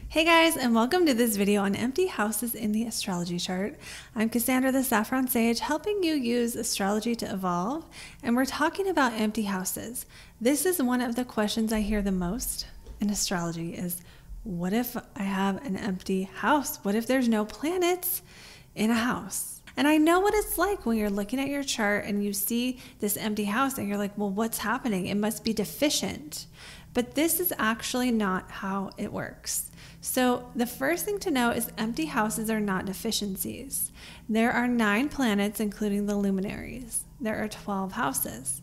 Hey guys, and welcome to this video on empty houses in the astrology chart. I'm Cassandra, the Saffron Sage, helping you use astrology to evolve, and we're talking about empty houses. This is one of the questions I hear the most in astrology is, what if I have an empty house? What if there's no planets in a house? And I know what it's like when you're looking at your chart and you see this empty house and you're like, well, what's happening? It must be deficient. But this is actually not how it works. So the first thing to know is empty houses are not deficiencies. There are 9 planets, including the luminaries. There are 12 houses.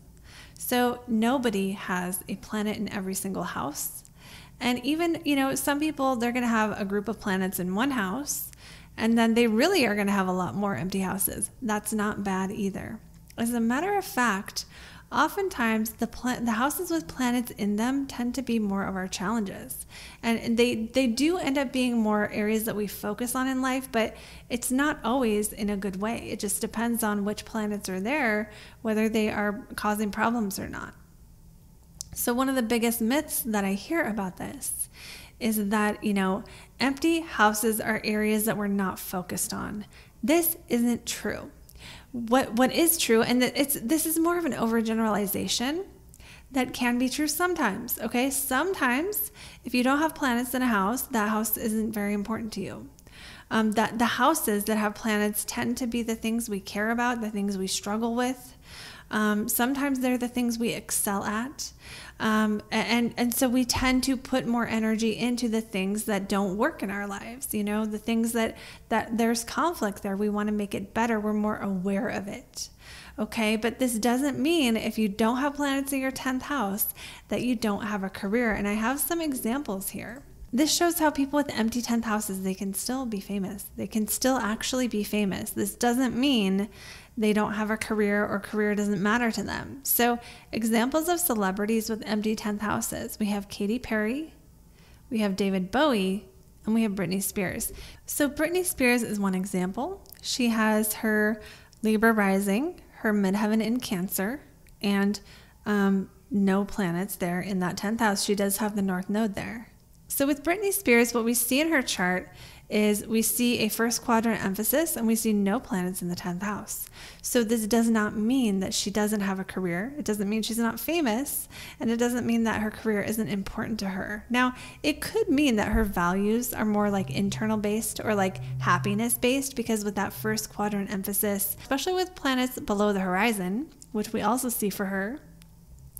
So nobody has a planet in every single house. And even, some people, they're going to have a group of planets in one house, and then they really are going to have a lot more empty houses. That's not bad either. As a matter of fact, oftentimes the houses with planets in them tend to be more of our challenges. And they do end up being more areas that we focus on in life, but it's not always in a good way. It just depends on which planets are there, whether they are causing problems or not. So one of the biggest myths that I hear about this is that, empty houses are areas that we're not focused on. This isn't true. What is true, and this is more of an overgeneralization that can be true sometimes, okay? Sometimes, if you don't have planets in a house, that house isn't very important to you. The houses that have planets tend to be the things we care about, the things we struggle with. Sometimes they're the things we excel at. And so we tend to put more energy into the things that don't work in our lives, the things that there's conflict there. We want to make it better. We're more aware of it. Okay. But this doesn't mean if you don't have planets in your 10th house that you don't have a career. And I have some examples here. This shows how people with empty 10th houses, they can still be famous. They can still actually be famous. This doesn't mean they don't have a career or career doesn't matter to them. So examples of celebrities with empty 10th houses. We have Katy Perry, we have David Bowie, and we have Britney Spears. So Britney Spears is one example. She has her Libra rising, her Midheaven in Cancer, and no planets there in that 10th house. She does have the North Node there. So with Britney Spears, what we see in her chart is we see a first quadrant emphasis and we see no planets in the 10th house. So this does not mean that she doesn't have a career. It doesn't mean she's not famous, and it doesn't mean that her career isn't important to her. Now, it could mean that her values are more like internal based or like happiness based, because with that first quadrant emphasis, especially with planets below the horizon, which we also see for her,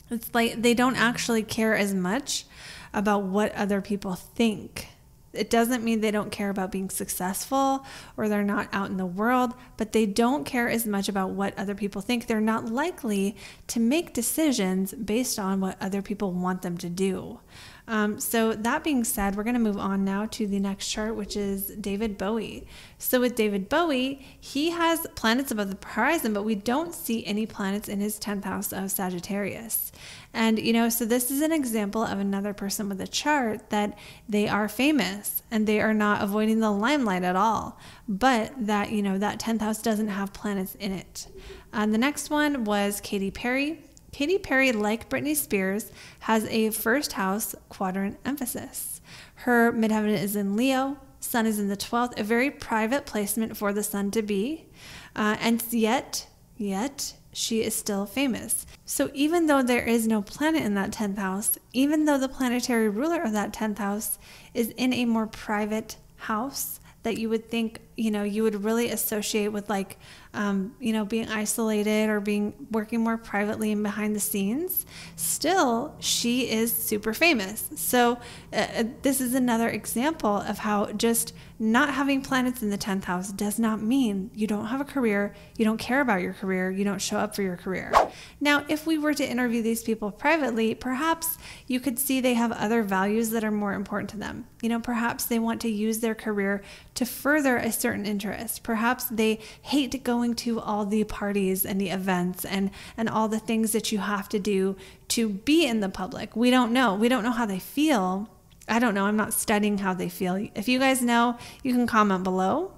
it's like they don't actually care as much about what other people think. It doesn't mean they don't care about being successful or they're not out in the world, but they don't care as much about what other people think. They're not likely to make decisions based on what other people want them to do. So that being said, we're going to move on now to the next chart, which is David Bowie. So with David Bowie, he has planets above the horizon, but we don't see any planets in his 10th house of Sagittarius. And, so this is an example of another person with a chart that they are famous and they are not avoiding the limelight at all, but that, that 10th house doesn't have planets in it. The next one was Katy Perry. Katy Perry, like Britney Spears, has a first house quadrant emphasis. Her midheaven is in Leo, sun is in the 12th, a very private placement for the sun to be, and yet she is still famous. So even though there is no planet in that 10th house, even though the planetary ruler of that 10th house is in a more private house that you would think, you would really associate with like, being isolated or working more privately and behind the scenes, still she is super famous. So this is another example of how just not having planets in the 10th house does not mean you don't have a career, you don't care about your career, you don't show up for your career. Now, if we were to interview these people privately, perhaps you could see they have other values that are more important to them. Perhaps they want to use their career to further a certain interest. Perhaps they hate going to all the parties and the events and all the things that you have to do to be in the public. We don't know. We don't know how they feel. I don't know. I'm not studying how they feel. If you guys know, you can comment below.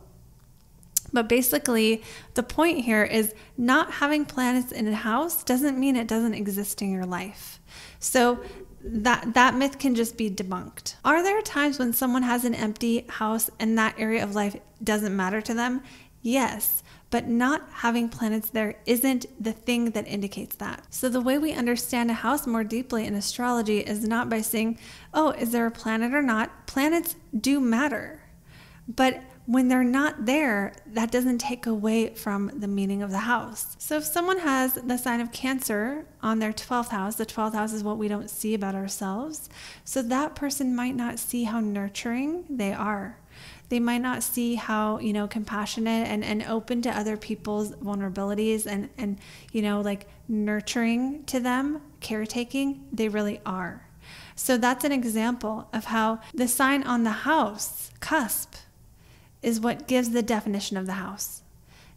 But basically, the point here is not having planets in a house doesn't mean it doesn't exist in your life. So that myth can just be debunked. Are there times when someone has an empty house and that area of life doesn't matter to them? Yes, but not having planets there isn't the thing that indicates that. So the way we understand a house more deeply in astrology is not by saying, oh, is there a planet or not? Planets do matter. But when they're not there, that doesn't take away from the meaning of the house. So if someone has the sign of Cancer on their 12th house, the 12th house is what we don't see about ourselves. So that person might not see how nurturing they are. They might not see how, compassionate and open to other people's vulnerabilities and like nurturing to them, caretaking, they really are. So that's an example of how the sign on the house cusp is what gives the definition of the house.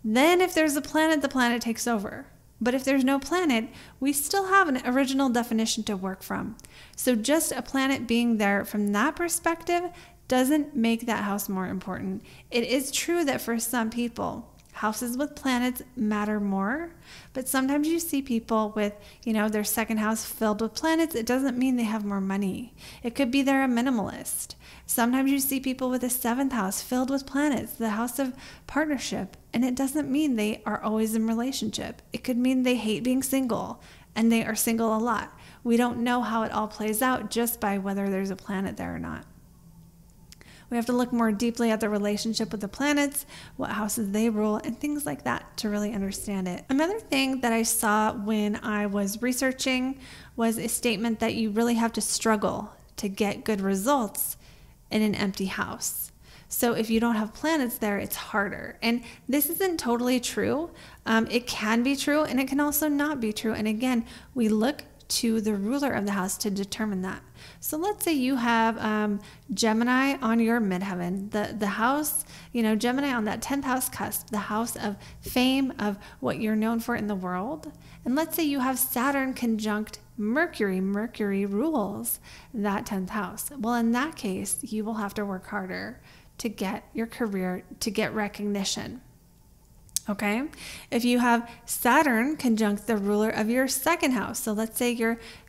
Then if there's a planet, the planet takes over. But if there's no planet, we still have an original definition to work from. So just a planet being there from that perspective doesn't make that house more important. It is true that for some people, houses with planets matter more, but sometimes you see people with, their second house filled with planets. It doesn't mean they have more money. It could be they're a minimalist. Sometimes you see people with a 7th house filled with planets, the house of partnership, and it doesn't mean they are always in relationship. It could mean they hate being single and they are single a lot. We don't know how it all plays out just by whether there's a planet there or not. We have to look more deeply at the relationship with the planets, what houses they rule, and things like that to really understand it. Another thing that I saw when I was researching was a statement that you really have to struggle to get good results in an empty house. So if you don't have planets there, it's harder. And this isn't totally true. It can be true and it can also not be true. And again, we look to the ruler of the house to determine that. So let's say you have Gemini on your midheaven, the house, Gemini on that 10th house cusp, the house of fame, of what you're known for in the world. And let's say you have Saturn conjunct Mercury. Mercury rules that 10th house. Well, in that case, you will have to work harder to get your career, to get recognition. Okay, if you have Saturn conjunct the ruler of your second house, so let's say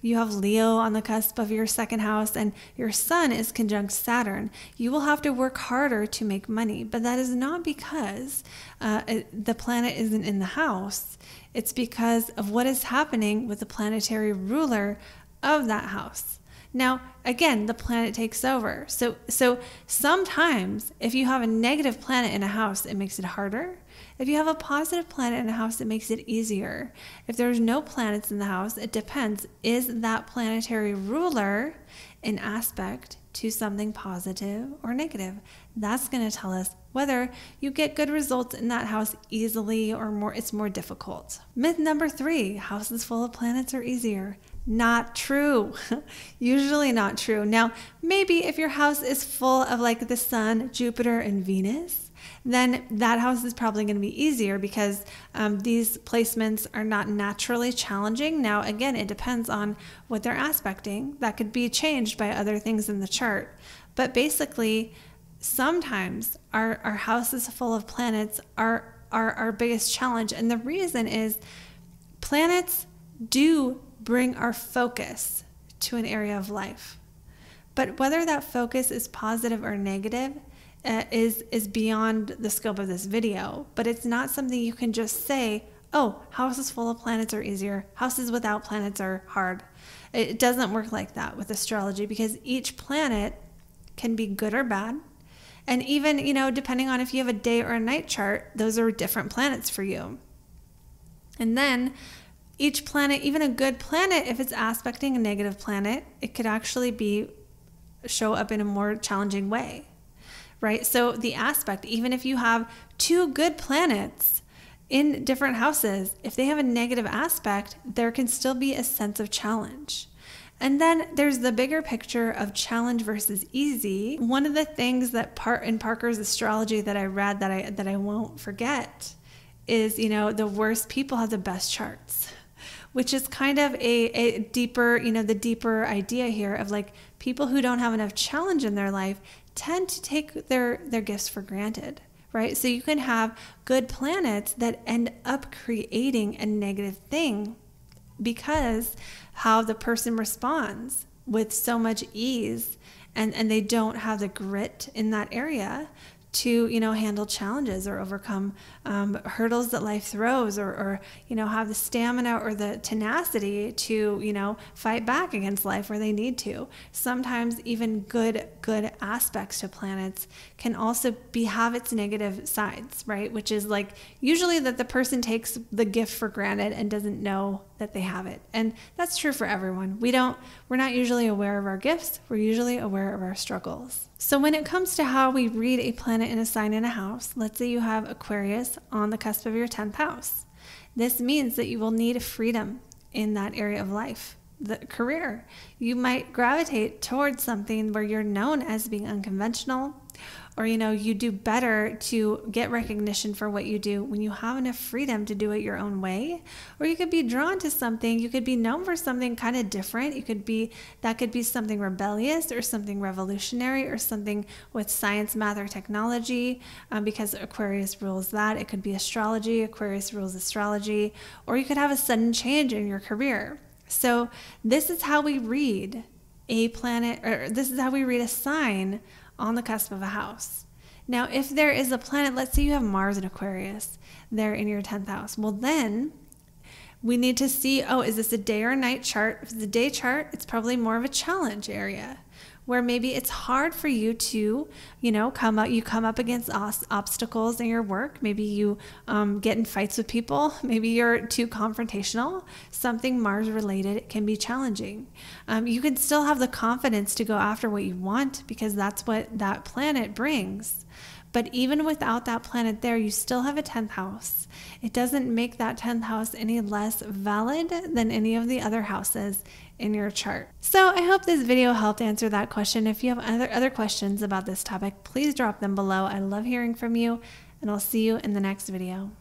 you have Leo on the cusp of your second house and your sun is conjunct Saturn, you will have to work harder to make money. But that is not because the planet isn't in the house. It's because of what is happening with the planetary ruler of that house. Now, again, the planet takes over. So sometimes if you have a negative planet in a house, it makes it harder. If you have a positive planet in a house, it makes it easier. If there's no planets in the house, it depends. Is that planetary ruler in aspect to something positive or negative? That's going to tell us whether you get good results in that house easily or it's more difficult. Myth number 3, houses full of planets are easier. Not true. Usually not true. Now, maybe if your house is full of like the sun, Jupiter, and Venus, then that house is probably going to be easier because these placements are not naturally challenging. Now, again, it depends on what they're aspecting. That could be changed by other things in the chart. But basically, sometimes our houses full of planets are our biggest challenge. And the reason is planets do bring our focus to an area of life. But whether that focus is positive or negative is beyond the scope of this video. But it's not something you can just say, oh, houses full of planets are easier, houses without planets are hard. It doesn't work like that with astrology because each planet can be good or bad. And even, depending on if you have a day or a night chart, those are different planets for you. And then each planet, even a good planet, if it's aspecting a negative planet, it could actually show up in a more challenging way, right? So the aspect, even if you have 2 good planets in different houses, if they have a negative aspect, there can still be a sense of challenge. And then there's the bigger picture of challenge versus easy. One of the things that in Parker's astrology that I read that I won't forget is, the worst people have the best charts, which is kind of a deeper, the deeper idea here of like people who don't have enough challenge in their life tend to take their gifts for granted, right? So you can have good planets that end up creating a negative thing because how the person responds with so much ease, and they don't have the grit in that area to, handle challenges or overcome hurdles that life throws, or have the stamina or the tenacity to, fight back against life where they need to. Sometimes even good aspects to planets can also have its negative sides, right? Which is like usually that the person takes the gift for granted and doesn't know that they have it. And that's true for everyone. We're not usually aware of our gifts. We're usually aware of our struggles. So when it comes to how we read a planet in a sign in a house, let's say you have Aquarius on the cusp of your 10th house. This means that you will need freedom in that area of life. The career, you might gravitate towards something where you're known as being unconventional, or you do better to get recognition for what you do when you have enough freedom to do it your own way. Or you could be drawn to something, you could be known for something kind of different. That could be something rebellious or something revolutionary or something with science, math, or technology, because Aquarius rules that. It could be astrology, Aquarius rules astrology, or you could have a sudden change in your career. So this is how we read a planet, or this is how we read a sign on the cusp of a house. Now, if there is a planet, let's say you have Mars in Aquarius, there in your 10th house. Well, then we need to see, is this a day or a night chart? If it's a day chart, it's probably more of a challenge area, where maybe it's hard for you to, come up against obstacles in your work. Maybe you get in fights with people. Maybe you're too confrontational. Something Mars related can be challenging. You can still have the confidence to go after what you want, because that's what that planet brings. But even without that planet there, you still have a 10th house. It doesn't make that 10th house any less valid than any of the other houses in your chart. So I hope this video helped answer that question. If you have other questions about this topic, please drop them below. I love hearing from you, and I'll see you in the next video.